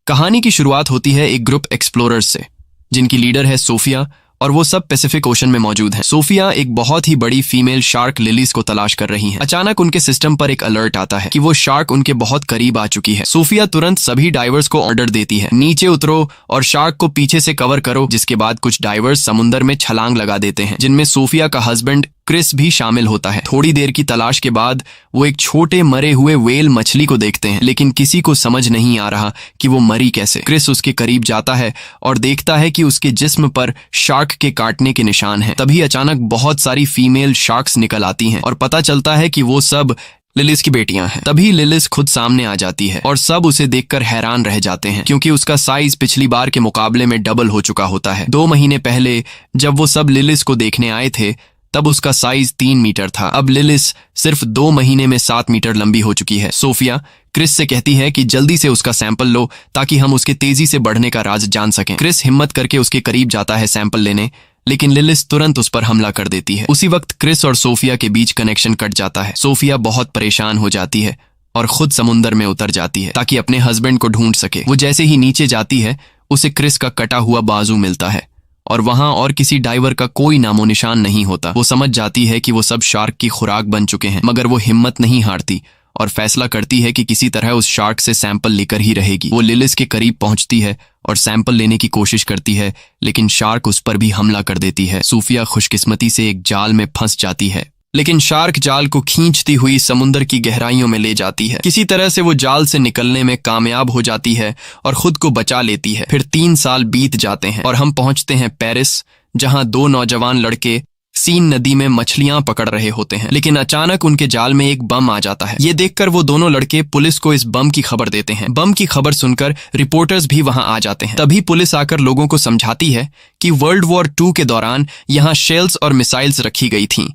कहानी की शुरुआत होती है एक ग्रुप एक्सप्लोरर्स से, जिनकी लीडर है सोफिया, और वो सब पैसिफिक ओशन में मौजूद हैं। सोफिया एक बहुत ही बड़ी फीमेल शार्क लिलीज को तलाश कर रही हैं। अचानक उनके सिस्टम पर एक अलर्ट आता है कि वो शार्क उनके बहुत करीब आ चुकी है। सोफिया तुरंत सभी डाइवर्स को ऑर्डर देती है, नीचे उतरो और शार्क को पीछे से कवर करो। जिसके बाद कुछ डाइवर्स समुंदर में छलांग लगा देते हैं, जिनमें सोफिया का हस्बैंड क्रिस भी शामिल होता है। थोड़ी देर की तलाश के बाद वो एक छोटे मरे हुए व्हेल मछली को देखते हैं, लेकिन किसी को समझ नहीं आ रहा कि वो मरी कैसे। क्रिस उसके करीब जाता है और देखता है कि उसके जिस्म पर शार्क के काटने के निशान हैं। तभी अचानक बहुत सारी फीमेल शार्क्स निकल आती हैं और पता चलता है कि वो सब लिलिस की बेटियां हैं। तभी लिलिस खुद सामने आ जाती है और सब उसे देखकर हैरान रह जाते हैं, क्योंकि उसका साइज पिछली बार के मुकाबले में डबल हो चुका होता है। 2 महीने पहले जब वो सब लिलिस को देखने आए थे, तब उसका साइज 3 मीटर था। अब लिलिस सिर्फ 2 महीने में 7 मीटर लंबी हो चुकी है। सोफिया क्रिस से कहती है कि जल्दी से उसका सैंपल लो, ताकि हम उसके तेजी से बढ़ने का राज जान सकें। क्रिस हिम्मत करके उसके करीब जाता है सैंपल लेने, लेकिन लिलिस तुरंत उस पर हमला कर देती है। उसी वक्त क्रिस और सोफिया के बीच कनेक्शन कट जाता है। सोफिया बहुत परेशान हो जाती है और खुद समुंदर में उतर जाती है ताकि अपने हस्बैंड को ढूंढ सके। वो जैसे ही नीचे जाती है, उसे क्रिस का कटा हुआ बाजू मिलता है और वहां और किसी डाइवर का कोई नामो निशान नहीं होता। वो समझ जाती है कि वो सब शार्क की खुराक बन चुके हैं, मगर वो हिम्मत नहीं हारती और फैसला करती है कि किसी तरह उस शार्क से सैंपल लेकर ही रहेगी। वो लिलिस के करीब पहुंचती है और सैंपल लेने की कोशिश करती है, लेकिन शार्क उस पर भी हमला कर देती है। सोफिया खुशकिस्मती से एक जाल में फंस जाती है, लेकिन शार्क जाल को खींचती हुई समुंदर की गहराइयों में ले जाती है। किसी तरह से वो जाल से निकलने में कामयाब हो जाती है और खुद को बचा लेती है। फिर 3 साल बीत जाते हैं और हम पहुंचते हैं पेरिस, जहां 2 नौजवान लड़के सीन नदी में मछलियां पकड़ रहे होते हैं। लेकिन अचानक उनके जाल में एक बम आ जाता है। ये देखकर वो दोनों लड़के पुलिस को इस बम की खबर देते हैं। बम की खबर सुनकर रिपोर्टर्स भी वहां आ जाते हैं। तभी पुलिस आकर लोगों को समझाती है कि वर्ल्ड वॉर 2 के दौरान यहाँ शेल्स और मिसाइल्स रखी गई थीं,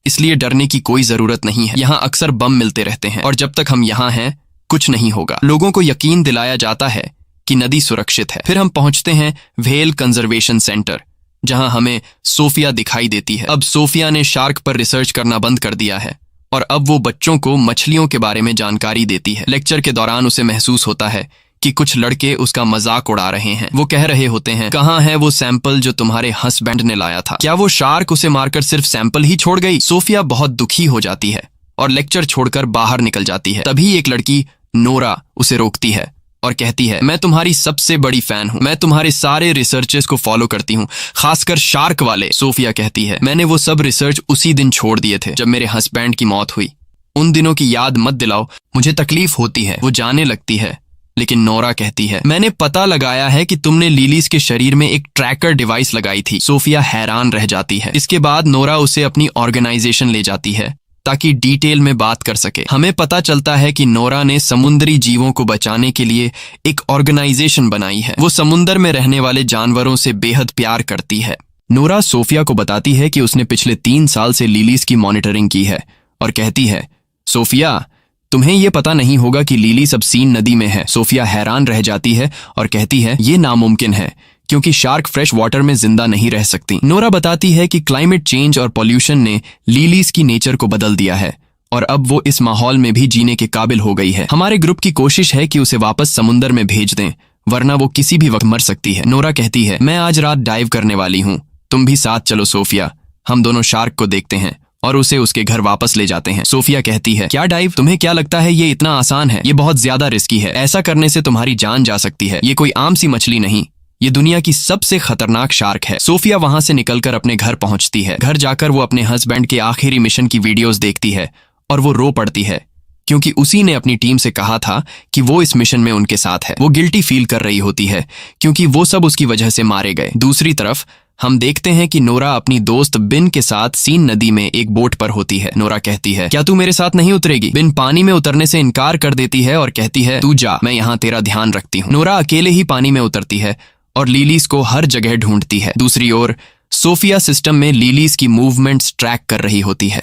इसलिए डरने की कोई जरूरत नहीं है। यहाँ अक्सर बम मिलते रहते हैं और जब तक हम यहाँ हैं कुछ नहीं होगा। लोगों को यकीन दिलाया जाता है कि नदी सुरक्षित है। फिर हम पहुंचते हैं व्हेल कंजर्वेशन सेंटर, जहां हमें सोफिया दिखाई देती है। अब सोफिया ने शार्क पर रिसर्च करना बंद कर दिया है और अब वो बच्चों को मछलियों के बारे में जानकारी देती है। लेक्चर के दौरान उसे महसूस होता है कि कुछ लड़के उसका मजाक उड़ा रहे हैं। वो कह रहे होते हैं, कहाँ है वो सैंपल जो तुम्हारे हस्बैंड ने लाया था? क्या वो शार्क उसे मारकर सिर्फ सैंपल ही छोड़ गई? सोफिया बहुत दुखी हो जाती है और लेक्चर छोड़कर बाहर निकल जाती है। तभी एक लड़की नोरा उसे रोकती है और कहती है, मैं तुम्हारी सबसे बड़ी फैन हूँ। मैं तुम्हारे सारे रिसर्चेस को फॉलो करती हूँ, खासकर शार्क वाले। सोफिया कहती है, मैंने वो सब रिसर्च उसी दिन छोड़ दिए थे जब मेरे हस्बैंड की मौत हुई। उन दिनों की याद मत दिलाओ, मुझे तकलीफ होती है। वो जाने लगती है, लेकिन नोरा कहती है, मैंने पता लगाया है कि तुमने लिलीज के शरीर में एक ट्रैकर डिवाइस लगाई थी। सोफिया हैरान रह जाती है। इसके बाद नोरा उसे अपनी ऑर्गेनाइजेशन ले जाती है ताकि डिटेल में बात कर सके। हमें पता चलता है कि नोरा ने समुद्री जीवों को बचाने के लिए एक ऑर्गेनाइजेशन बनाई है। वो समुंदर में रहने वाले जानवरों से बेहद प्यार करती है। नोरा सोफिया को बताती है कि उसने पिछले 3 साल से लिलीज की मॉनिटरिंग की है और कहती है, सोफिया, तुम्हें ये पता नहीं होगा कि लिली सब सीन नदी में है। सोफिया हैरान रह जाती है और कहती है, ये नामुमकिन है क्योंकि शार्क फ्रेश वाटर में जिंदा नहीं रह सकती। नोरा बताती है कि क्लाइमेट चेंज और पॉल्यूशन ने लिलीज की नेचर को बदल दिया है और अब वो इस माहौल में भी जीने के काबिल हो गई है। हमारे ग्रुप की कोशिश है कि उसे वापस समुंदर में भेज दें, वरना वो किसी भी वक्त मर सकती है। नोरा कहती है, मैं आज रात डाइव करने वाली हूँ, तुम भी साथ चलो सोफिया। हम दोनों शार्क को देखते हैं और उसे उसके घर वापस ले जाते हैं। सोफिया कहती है, क्या डाइव? तुम्हें क्या लगता है ये इतना आसान है? ये बहुत ज्यादा रिस्की है। ऐसा करने से तुम्हारी जान जा सकती है। ये कोई आम सी मछली नहीं, ये दुनिया की सबसे खतरनाक शार्क है। सोफिया वहां से निकलकर अपने घर पहुंचती है। घर जाकर वो अपने हस्बैंड के आखिरी मिशन की वीडियोस देखती है और वो रो पड़ती है, क्योंकि उसी ने अपनी टीम से कहा था कि वो इस मिशन में उनके साथ है। वो गिल्टी फील कर रही होती है क्योंकि वो सब उसकी वजह से मारे गए। दूसरी तरफ हम देखते हैं कि नोरा अपनी दोस्त बिन के साथ सीन नदी में एक बोट पर होती है। नोरा कहती है, क्या तू मेरे साथ नहीं उतरेगी? बिन पानी में उतरने से इनकार कर देती है और कहती है, तू जा, मैं यहाँ तेरा ध्यान रखती हूँ। नोरा अकेले ही पानी में उतरती है और लिलीज को हर जगह ढूंढती है। दूसरी ओर सोफिया सिस्टम में लिलीज की मूवमेंट्स ट्रैक कर रही होती है।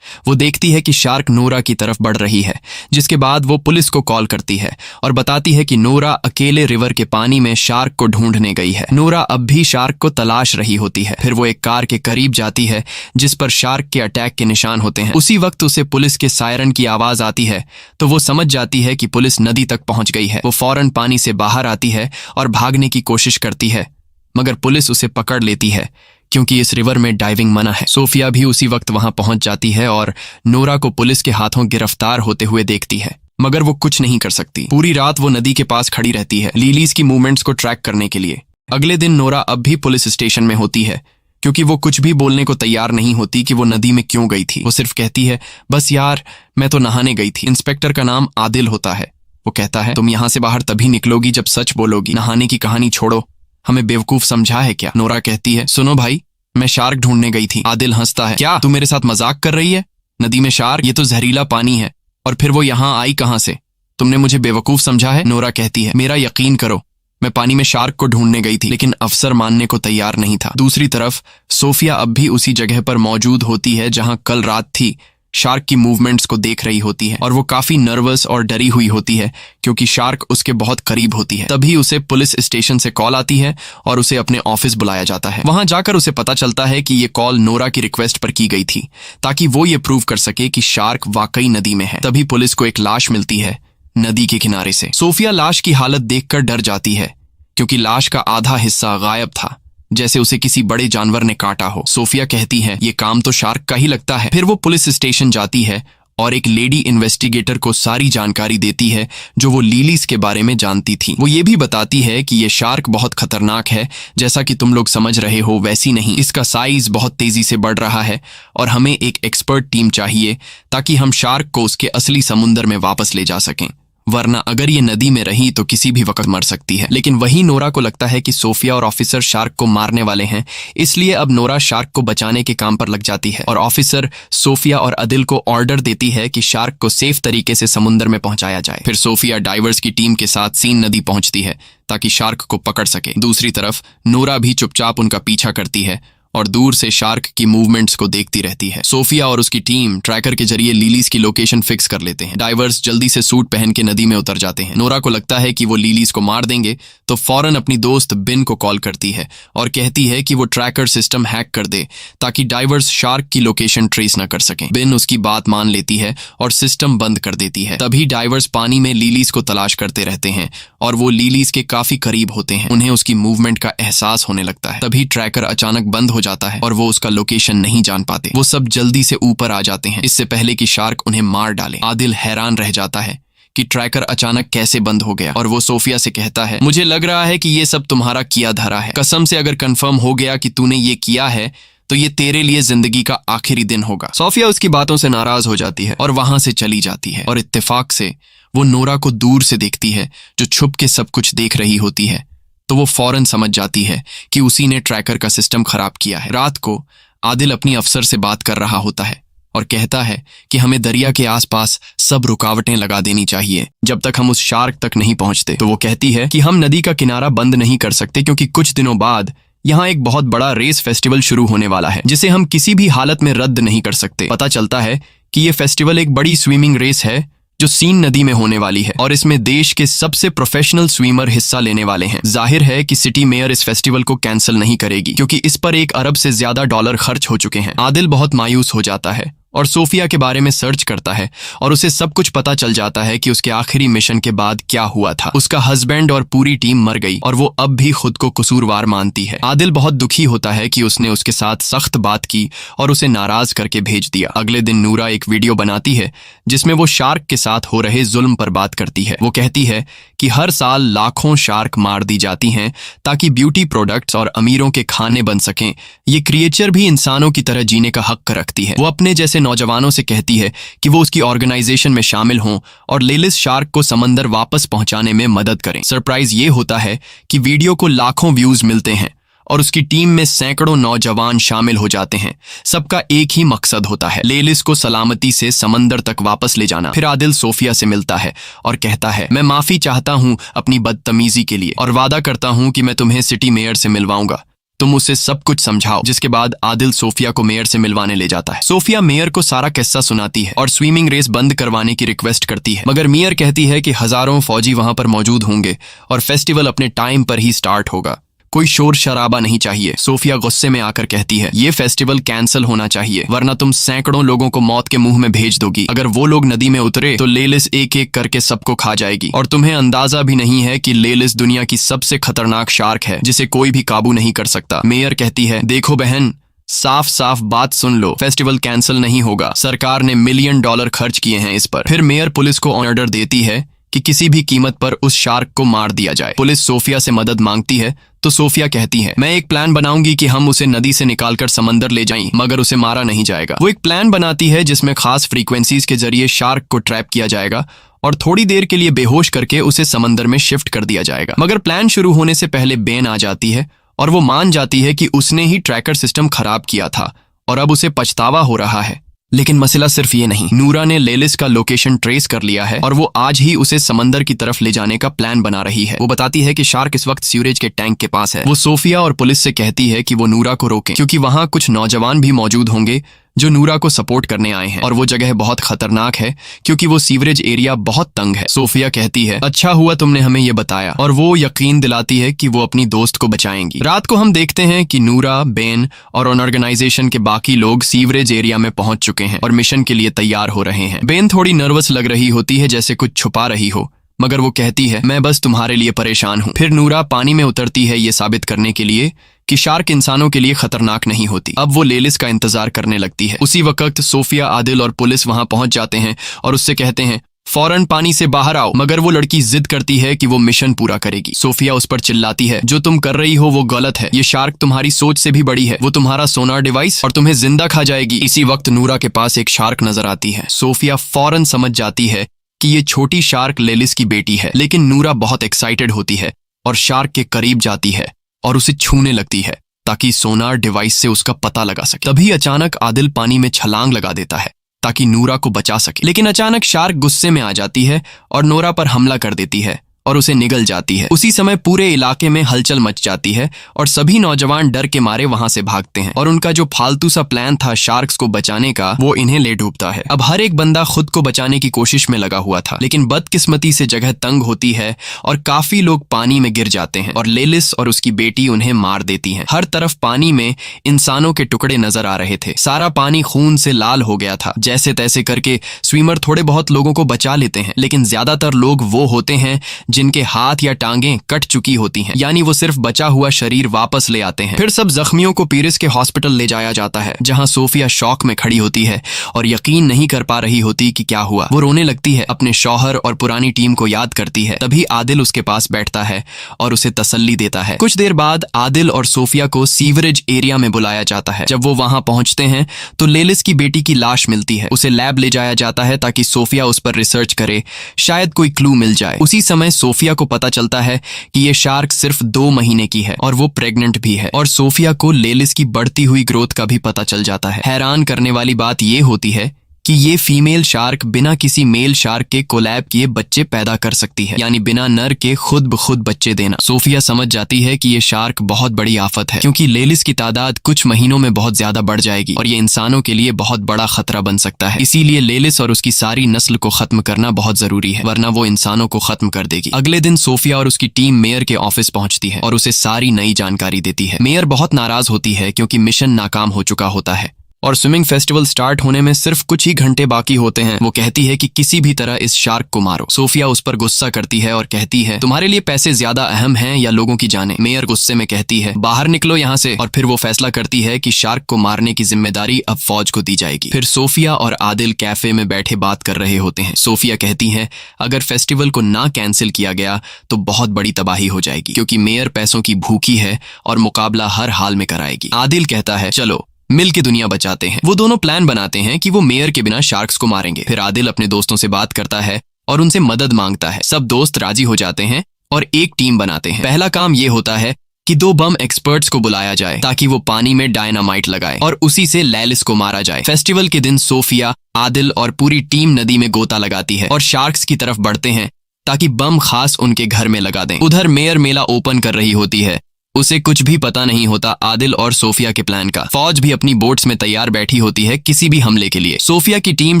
वो देखती है कि शार्क नोरा की तरफ बढ़ रही है, जिसके बाद वो पुलिस को कॉल करती है और बताती है कि नोरा अकेले रिवर के पानी में शार्क को ढूंढने गई है। नोरा अब भी शार्क को तलाश रही होती है। फिर वो एक कार के करीब जाती है जिस पर शार्क के अटैक के निशान होते हैं। उसी वक्त उसे पुलिस के सायरन की आवाज आती है तो वो समझ जाती है कि पुलिस नदी तक पहुंच गई है। वो फौरन पानी से बाहर आती है और भागने की कोशिश करती है, मगर पुलिस उसे पकड़ लेती है क्योंकि इस रिवर में डाइविंग मना है। सोफिया भी उसी वक्त वहां पहुंच जाती है और नोरा को पुलिस के हाथों गिरफ्तार होते हुए देखती है, मगर वो कुछ नहीं कर सकती। पूरी रात वो नदी के पास खड़ी रहती है लिलीज की मूवमेंट्स को ट्रैक करने के लिए। अगले दिन नोरा अब भी पुलिस स्टेशन में होती है क्योंकि वो कुछ भी बोलने को तैयार नहीं होती कि वो नदी में क्यों गई थी। वो सिर्फ कहती है, बस यार मैं तो नहाने गई थी। इंस्पेक्टर का नाम आदिल होता है। वो कहता है, तुम यहाँ से बाहर तभी निकलोगी जब सच बोलोगी। नहाने की कहानी छोड़ो, हमें बेवकूफ समझा है क्या? नोरा कहती है, सुनो भाई, मैं शार्क ढूंढने गई थी। आदिल हंसता है, क्या तू मेरे साथ मजाक कर रही है? नदी में शार्क? ये तो जहरीला पानी है। और फिर वो यहाँ आई कहाँ से? तुमने मुझे बेवकूफ समझा है? नोरा कहती है, मेरा यकीन करो, मैं पानी में शार्क को ढूंढने गई थी। लेकिन अफसर मानने को तैयार नहीं था। दूसरी तरफ सोफिया अब भी उसी जगह पर मौजूद होती है जहां कल रात थी। शार्क की मूवमेंट्स को देख रही होती है और वो काफी नर्वस और डरी हुई होती है क्योंकि शार्क उसके बहुत करीब होती है। तभी उसे पुलिस स्टेशन से कॉल आती है और उसे अपने ऑफिस बुलाया जाता है। वहां जाकर उसे पता चलता है कि ये कॉल नोरा की रिक्वेस्ट पर की गई थी ताकि वो ये प्रूव कर सके कि शार्क वाकई नदी में है। तभी पुलिस को एक लाश मिलती है नदी के किनारे से। सोफिया लाश की हालत देखकर डर जाती है क्योंकि लाश का आधा हिस्सा गायब था, जैसे उसे किसी बड़े जानवर ने काटा हो। सोफिया कहती है, ये काम तो शार्क का ही लगता है। फिर वो पुलिस स्टेशन जाती है और एक लेडी इन्वेस्टिगेटर को सारी जानकारी देती है जो वो लिलीज के बारे में जानती थी। वो ये भी बताती है कि ये शार्क बहुत खतरनाक है, जैसा कि तुम लोग समझ रहे हो वैसी नहीं। इसका साइज बहुत तेजी से बढ़ रहा है और हमें एक एक्सपर्ट टीम चाहिए ताकि हम शार्क को उसके असली समुंदर में वापस ले जा सकें, वरना अगर ये नदी में रही तो किसी भी वक्त मर सकती है। लेकिन वही नोरा को लगता है कि सोफिया और ऑफिसर शार्क को मारने वाले हैं, इसलिए अब नोरा शार्क को बचाने के काम पर लग जाती है और ऑफिसर सोफिया और अदिल को ऑर्डर देती है कि शार्क को सेफ तरीके से समुंदर में पहुंचाया जाए। फिर सोफिया डाइवर्स की टीम के साथ सीन नदी पहुंचती है ताकि शार्क को पकड़ सके। दूसरी तरफ नोरा भी चुपचाप उनका पीछा करती है और दूर से शार्क की मूवमेंट्स को देखती रहती है। सोफिया और उसकी टीम ट्रैकर के जरिए लिलीज की लोकेशन फिक्स कर लेते हैं। डाइवर्स जल्दी से सूट पहन के नदी में उतर जाते हैं। नोरा को लगता है कि वो लिलीज को मार देंगे तो फौरन अपनी दोस्त बिन को कॉल करती है और कहती है कि वो ट्रैकर सिस्टम हैक कर दे ताकि डाइवर्स शार्क की लोकेशन ट्रेस न कर सकें। बिन उसकी बात मान लेती है और सिस्टम बंद कर देती है। तभी डाइवर्स पानी में लिलीज को तलाश करते रहते हैं और वो लिलीज के काफी करीब होते हैं। उन्हें उसकी मूवमेंट का एहसास होने लगता है। तभी ट्रैकर अचानक बंद हो जाता है और वो उसका लोकेशन नहीं जान पाते। वो सब जल्दी से ऊपर आ जाते हैं इससे पहले कि शार्क उन्हें मार डाले। आदिल हैरान रह जाता है कि ट्रैकर अचानक कैसे बंद हो गया और वो सोफिया से कहता है, मुझे लग रहा है कि ये सब तुम्हारा किया धरा है। कसम से अगर कंफर्म हो गया कि तूने ये किया है तो ये तेरे लिए जिंदगी का आखिरी दिन होगा। सोफिया उसकी बातों से नाराज हो जाती है और वहां से चली जाती है और इत्तेफाक से वो नोरा को दूर से देखती है जो छुप के सब कुछ देख रही होती है। तो वो फौरन समझ जाती है कि उसी ने ट्रैकर का सिस्टम खराब किया है। रात को आदिल अपनी अफसर से बात कर रहा होता है और कहता है कि हमें दरिया के आसपास सब रुकावटें लगा देनी चाहिए जब तक हम उस शार्क तक नहीं पहुंचते। तो वो कहती है कि हम नदी का किनारा बंद नहीं कर सकते क्योंकि कुछ दिनों बाद यहाँ एक बहुत बड़ा रेस फेस्टिवल शुरू होने वाला है जिसे हम किसी भी हालत में रद्द नहीं कर सकते। पता चलता है कि ये फेस्टिवल एक बड़ी स्विमिंग रेस है जो सीन नदी में होने वाली है और इसमें देश के सबसे प्रोफेशनल स्विमर हिस्सा लेने वाले हैं। जाहिर है कि सिटी मेयर इस फेस्टिवल को कैंसिल नहीं करेगी क्योंकि इस पर $1 अरब से ज्यादा डॉलर खर्च हो चुके हैं। आदिल बहुत मायूस हो जाता है और सोफिया के बारे में सर्च करता है और उसे सब कुछ पता चल जाता है कि उसके आखिरी मिशन के बाद क्या हुआ था। उसका हस्बैंड और पूरी टीम मर गई और वो अब भी खुद को कसूरवार मानती है। आदिल बहुत दुखी होता है कि उसने उसके साथ सख्त बात की और उसे नाराज करके भेज दिया। अगले दिन नूरा एक वीडियो बनाती है जिसमें वो शार्क के साथ हो रहे जुल्म पर बात करती है। वो कहती है कि हर साल लाखों शार्क मार दी जाती हैं ताकि ब्यूटी प्रोडक्ट्स और अमीरों के खाने बन सकें। ये क्रिएचर भी इंसानों की तरह जीने का हक रखती है। वो अपने जैसे नौजवानों से कहती है कि वो उसकी ऑर्गेनाइजेशन में शामिल हों और लेलिस शार्क को समंदर वापस पहुंचाने में मदद करें। सरप्राइज ये होता है कि वीडियो को लाखों व्यूज मिलते हैं और उसकी टीम में सैकड़ों नौजवान शामिल हो जाते हैं। सबका एक ही मकसद होता है, लेलिस को सलामती से समंदर तक वापस ले जाना। फिर आदिल सोफिया से मिलता है और कहता है, मैं माफी चाहता हूं अपनी बदतमीजी के लिए और वादा करता हूं कि मैं तुम्हें सिटी मेयर से मिलवाऊंगा। तुम उसे सब कुछ समझाओ। जिसके बाद आदिल सोफिया को मेयर से मिलवाने ले जाता है। सोफिया मेयर को सारा किस्सा सुनाती है और स्विमिंग रेस बंद करवाने की रिक्वेस्ट करती है, मगर मेयर कहती है कि हजारों फौजी वहां पर मौजूद होंगे और फेस्टिवल अपने टाइम पर ही स्टार्ट होगा, कोई शोर शराबा नहीं चाहिए। सोफिया गुस्से में आकर कहती है, ये फेस्टिवल कैंसिल होना चाहिए, वरना तुम सैकड़ों लोगों को मौत के मुंह में भेज दोगी। अगर वो लोग नदी में उतरे तो लेलिस एक एक करके सबको खा जाएगी, और तुम्हें अंदाजा भी नहीं है कि लेलिस दुनिया की सबसे खतरनाक शार्क है जिसे कोई भी काबू नहीं कर सकता। मेयर कहती है, देखो बहन, साफ साफ बात सुन लो, फेस्टिवल कैंसिल नहीं होगा, सरकार ने $1 मिलियन खर्च किए हैं इस पर। फिर मेयर पुलिस को ऑर्डर देती है कि किसी भी कीमत पर उस शार्क को मार दिया जाए। पुलिस सोफिया से मदद मांगती है तो सोफिया कहती है, मैं एक प्लान बनाऊंगी कि हम उसे नदी से निकालकर समंदर ले जाएं, मगर उसे मारा नहीं जाएगा। वो एक प्लान बनाती है जिसमें खास फ्रीक्वेंसीज के जरिए शार्क को ट्रैप किया जाएगा और थोड़ी देर के लिए बेहोश करके उसे समंदर में शिफ्ट कर दिया जाएगा। मगर प्लान शुरू होने से पहले बेन आ जाती है और वो मान जाती है कि उसने ही ट्रैकर सिस्टम खराब किया था और अब उसे पछतावा हो रहा है। लेकिन मसला सिर्फ ये नहीं, नूरा ने लेलिस का लोकेशन ट्रेस कर लिया है और वो आज ही उसे समंदर की तरफ ले जाने का प्लान बना रही है। वो बताती है कि शार्क इस वक्त सीवरेज के टैंक के पास है। वो सोफिया और पुलिस से कहती है कि वो नूरा को रोकें, क्योंकि वहां कुछ नौजवान भी मौजूद होंगे जो नूरा को सपोर्ट करने आए हैं और वो जगह बहुत खतरनाक है क्योंकि वो सीवरेज एरिया बहुत तंग है। सोफिया कहती है, अच्छा हुआ तुमने हमें ये बताया, और वो यकीन दिलाती है कि वो अपनी दोस्त को बचाएंगी। रात को हम देखते हैं कि नूरा, बेन और ऑर्गेनाइजेशन के बाकी लोग सीवरेज एरिया में पहुंच चुके हैं और मिशन के लिए तैयार हो रहे हैं। बेन थोड़ी नर्वस लग रही होती है, जैसे कुछ छुपा रही हो, मगर वो कहती है, मैं बस तुम्हारे लिए परेशान हूँ। फिर नूरा पानी में उतरती है ये साबित करने के लिए कि शार्क इंसानों के लिए खतरनाक नहीं होती। अब वो लेलिस का इंतजार करने लगती है। उसी वक्त सोफिया, आदिल और पुलिस वहां पहुंच जाते हैं और उससे कहते हैं, फौरन पानी से बाहर आओ, मगर वो लड़की जिद करती है कि वो मिशन पूरा करेगी। सोफिया उस पर चिल्लाती है, जो तुम कर रही हो वो गलत है, ये शार्क तुम्हारी सोच से भी बड़ी है, वो तुम्हारा सोनार डिवाइस और तुम्हें जिंदा खा जाएगी। इसी वक्त नूरा के पास एक शार्क नजर आती है। सोफिया फौरन समझ जाती है कि ये छोटी शार्क लेलिस की बेटी है, लेकिन नूरा बहुत एक्साइटेड होती है और शार्क के करीब जाती है और उसे छूने लगती है ताकि सोनार डिवाइस से उसका पता लगा सके। तभी अचानक आदिल पानी में छलांग लगा देता है ताकि नूरा को बचा सके, लेकिन अचानक शार्क गुस्से में आ जाती है और नूरा पर हमला कर देती है और उसे निगल जाती है। उसी समय पूरे इलाके में हलचल मच जाती है और सभी नौजवान डर के मारे वहां से भागते हैं और उनका जो फालतू सा प्लान था शार्क्स को बचाने का, वो इन्हें ले डूबता है। अब हर एक बंदा खुद को बचाने की कोशिश में लगा हुआ था, लेकिन बदकिस्मती से जगह तंग होती है और काफी लोग पानी में गिर जाते हैं और लेलिस और उसकी बेटी उन्हें मार देती हैं। हर तरफ पानी में इंसानों के टुकड़े नजर आ रहे थे। सारा पानी खून से लाल हो गया था। जैसे तैसे करके स्विमर थोड़े बहुत लोगों को बचा लेते हैं, लेकिन ज्यादातर लोग वो होते हैं जिनके हाथ या टांगें कट चुकी होती हैं, यानी वो सिर्फ बचा हुआ शरीर वापस ले आते हैं। फिर सब जख्मियों को पीरिस के हॉस्पिटल ले जाया जाता है, जहां सोफिया शॉक में खड़ी होती है और यकीन नहीं कर पा रही होती कि क्या हुआ। वो रोने लगती है, अपने शौहर और पुरानी टीम को याद करती है। तभी आदिल उसके पास बैठता है और उसे तसल्ली देता है। कुछ देर बाद आदिल और सोफिया को सीवरेज एरिया में बुलाया जाता है। जब वो वहां पहुंचते हैं तो लेलिस की बेटी की लाश मिलती है। उसे लैब ले जाया जाता है ताकि सोफिया उस पर रिसर्च करे, शायद कोई क्लू मिल जाए। उसी समय सोफिया को पता चलता है कि ये शार्क सिर्फ 2 महीने की है और वो प्रेग्नेंट भी है, और सोफिया को लेलिस की बढ़ती हुई ग्रोथ का भी पता चल जाता है। हैरान करने वाली बात ये होती है कि ये फीमेल शार्क बिना किसी मेल शार्क के कोलैब किए बच्चे पैदा कर सकती है, यानी बिना नर के खुद ब खुद बच्चे देना। सोफिया समझ जाती है कि ये शार्क बहुत बड़ी आफत है, क्योंकि लेलिस की तादाद कुछ महीनों में बहुत ज्यादा बढ़ जाएगी और ये इंसानों के लिए बहुत बड़ा खतरा बन सकता है। इसीलिए लेलिस और उसकी सारी नस्ल को खत्म करना बहुत जरूरी है, वरना वो इंसानों को खत्म कर देगी। अगले दिन सोफिया और उसकी टीम मेयर के ऑफिस पहुंचती है और उसे सारी नई जानकारी देती है। मेयर बहुत नाराज होती है क्योंकि मिशन नाकाम हो चुका होता है और स्विमिंग फेस्टिवल स्टार्ट होने में सिर्फ कुछ ही घंटे बाकी होते हैं। वो कहती है कि किसी भी तरह इस शार्क को मारो। सोफिया उस पर गुस्सा करती है और कहती है, तुम्हारे लिए पैसे ज्यादा अहम हैं या लोगों की जानें? मेयर गुस्से में कहती है, बाहर निकलो यहाँ से। और फिर वो फैसला करती है कि शार्क को मारने की जिम्मेदारी अब फौज को दी जाएगी। फिर सोफिया और आदिल कैफे में बैठे बात कर रहे होते हैं। सोफिया कहती है, अगर फेस्टिवल को ना कैंसिल किया गया तो बहुत बड़ी तबाही हो जाएगी, क्योंकि मेयर पैसों की भूखी है और मुकाबला हर हाल में कराएगी। आदिल कहता है, चलो मिल के दुनिया बचाते हैं। वो दोनों प्लान बनाते हैं कि वो मेयर के बिना शार्क्स को मारेंगे। फिर आदिल अपने दोस्तों से बात करता है और उनसे मदद मांगता है। सब दोस्त राजी हो जाते हैं और एक टीम बनाते हैं। पहला काम ये होता है कि 2 बम एक्सपर्ट्स को बुलाया जाए ताकि वो पानी में डायनामाइट लगाए और उसी से लेलिस को मारा जाए। फेस्टिवल के दिन सोफिया, आदिल और पूरी टीम नदी में गोता लगाती है और शार्क्स की तरफ बढ़ते हैं ताकि बम खास उनके घर में लगा दें। उधर मेयर मेला ओपन कर रही होती है। उसे कुछ भी पता नहीं होता आदिल और सोफिया के प्लान का। फौज भी अपनी बोट्स में तैयार बैठी होती है किसी भी हमले के लिए। सोफिया की टीम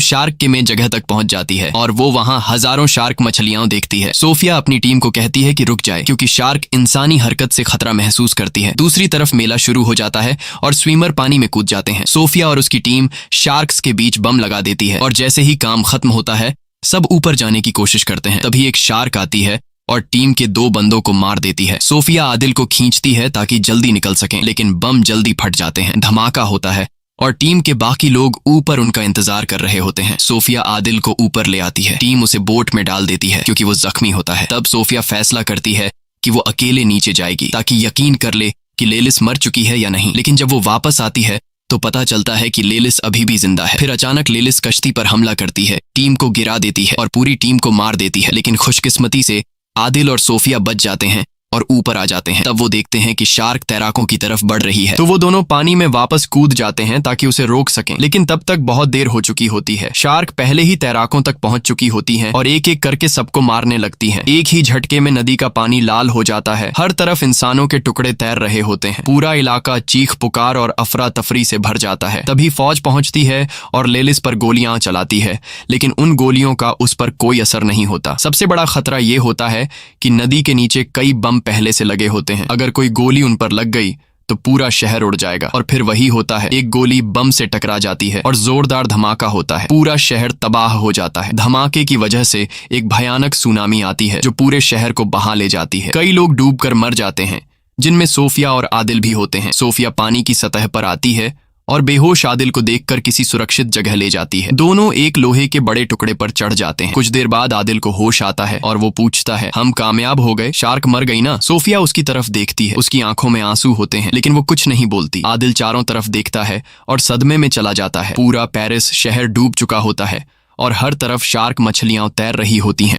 शार्क के में जगह तक पहुंच जाती है और वो वहां हजारों शार्क मछलियां देखती है। सोफिया अपनी टीम को कहती है कि रुक जाए क्योंकि शार्क इंसानी हरकत से खतरा महसूस करती है। दूसरी तरफ मेला शुरू हो जाता है और स्विमर पानी में कूद जाते हैं। सोफिया और उसकी टीम शार्क्स के बीच बम लगा देती है और जैसे ही काम खत्म होता है सब ऊपर जाने की कोशिश करते हैं। तभी एक शार्क आती है और टीम के 2 बंदों को मार देती है। सोफिया आदिल को खींचती है ताकि जल्दी निकल सकें, लेकिन बम जल्दी फट जाते हैं। धमाका होता है और टीम के बाकी लोग ऊपर उनका इंतजार कर रहे होते हैं। सोफिया आदिल को ऊपर ले आती है। टीम उसे बोट में डाल देती है क्योंकि वो जख्मी होता है। तब सोफिया फैसला करती है कि वो अकेले नीचे जाएगी ताकि यकीन कर ले कि लेलिस मर चुकी है या नहीं। लेकिन जब वो वापस आती है तो पता चलता है कि लेलिस अभी भी जिंदा है। फिर अचानक लेलिस कश्ती पर हमला करती है, टीम को गिरा देती है और पूरी टीम को मार देती है। लेकिन खुशकिस्मती से आदिल और सोफिया बच जाते हैं और ऊपर आ जाते हैं। तब वो देखते हैं कि शार्क तैराकों की तरफ बढ़ रही है, तो वो दोनों पानी में वापस कूद जाते हैं ताकि उसे रोक सकें। लेकिन तब तक बहुत देर हो चुकी होती है। शार्क पहले ही तैराकों तक पहुंच चुकी होती हैं और एक एक करके सबको मारने लगती हैं। एक ही झटके में नदी का पानी लाल हो जाता है। हर तरफ इंसानों के टुकड़े तैर रहे होते हैं। पूरा इलाका चीख पुकार और अफरा तफरी से भर जाता है। तभी फौज पहुंचती है और लेलिस पर गोलियां चलाती है, लेकिन उन गोलियों का उस पर कोई असर नहीं होता। सबसे बड़ा खतरा ये होता है कि नदी के नीचे कई बम पहले से लगे होते हैं। अगर कोई गोली उन पर लग गई तो पूरा शहर उड़ जाएगा। और फिर वही होता है, एक गोली बम से टकरा जाती है और जोरदार धमाका होता है। पूरा शहर तबाह हो जाता है। धमाके की वजह से एक भयानक सुनामी आती है जो पूरे शहर को बहा ले जाती है। कई लोग डूबकर मर जाते हैं, जिनमें सोफिया और आदिल भी होते हैं। सोफिया पानी की सतह पर आती है और बेहोश आदिल को देखकर किसी सुरक्षित जगह ले जाती है। दोनों एक लोहे के बड़े टुकड़े पर चढ़ जाते हैं। कुछ देर बाद आदिल को होश आता है और वो पूछता है, हम कामयाब हो गए? शार्क मर गई ना? सोफिया उसकी तरफ देखती है। उसकी आंखों में आंसू होते हैं, लेकिन वो कुछ नहीं बोलती। आदिल चारों तरफ देखता है और सदमे में चला जाता है। पूरा पेरिस शहर डूब चुका होता है और हर तरफ शार्क मछलियां तैर रही होती हैं।